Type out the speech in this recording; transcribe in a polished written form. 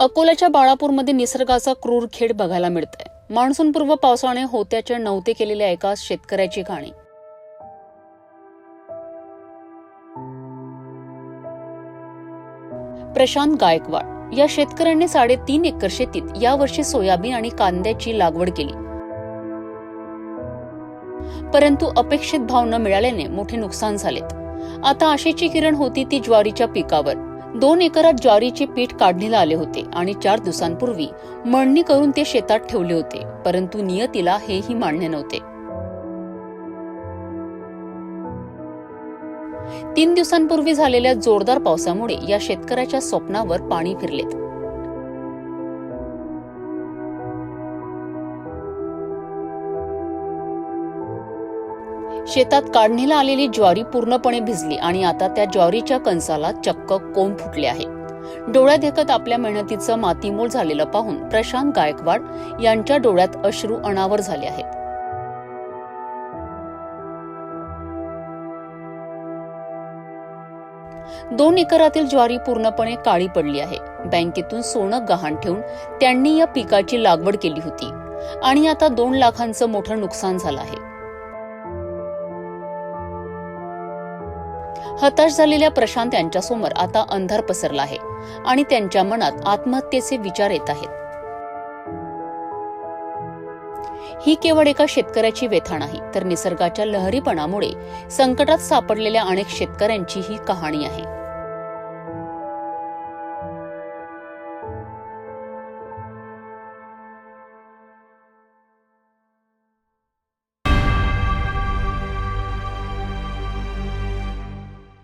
अकोल्याच्या बाळापूरमध्ये निसर्गाचा क्रूर खेळ बघायला मिळतोय. मान्सूनपूर्व पावसाने होत्याच्या नव्हते केलेल्या एका शेतकऱ्याची कहाणी. प्रशांत गायकवाड या शेतकऱ्यांनी 3.5 एकर शेतीत यावर्षी सोयाबीन आणि कांद्याची लागवड केली. परंतु अपेक्षित भाव न मिळाल्याने मोठे नुकसान झालेत. आता आशेची किरण होती ती ज्वारीच्या पिकावर. 2 एकरात ज्वारीचे पीठ काढणीला आले होते आणि 4 दिवसांपूर्वी मळणी करून ते शेतात ठेवले होते. परंतु नियतीला हेही मान्य नव्हते. 3 दिवसांपूर्वी झालेल्या जोरदार पावसामुळे या शेतकऱ्याच्या स्वप्नावर पाणी फिरलेत. शेतात काढणीला आलेली ज्वारी पूर्णपणे भिजली आणि आता त्या ज्वारीच्या कणसाला चक्क कोंब फुटले आहे. डोळ्यात देखत आपल्या मेहनतीचं मातीमोल झालेलं पाहून प्रशांत गायकवाड यांच्या डोळ्यात अश्रू अनावर झाले आहेत. दोन एकरातील ज्वारी पूर्णपणे काळी पडली आहे. बँकेतून सोनं गहाण ठेवून त्यांनी या पिकाची लागवड केली होती आणि आता 2 लाखांचं मोठं नुकसान झालं आहे. हताश झालेल्या प्रशांत यांच्यासमोर आता अंधार पसरला आहे आणि त्यांच्या मनात आत्महत्येचे विचार येत आहेत. ही केवळ एका शेतकऱ्याची व्यथा नाही, तर निसर्गाच्या लहरीपणामुळे संकटात सापडलेल्या अनेक शेतकऱ्यांची ही कहाणी आहे.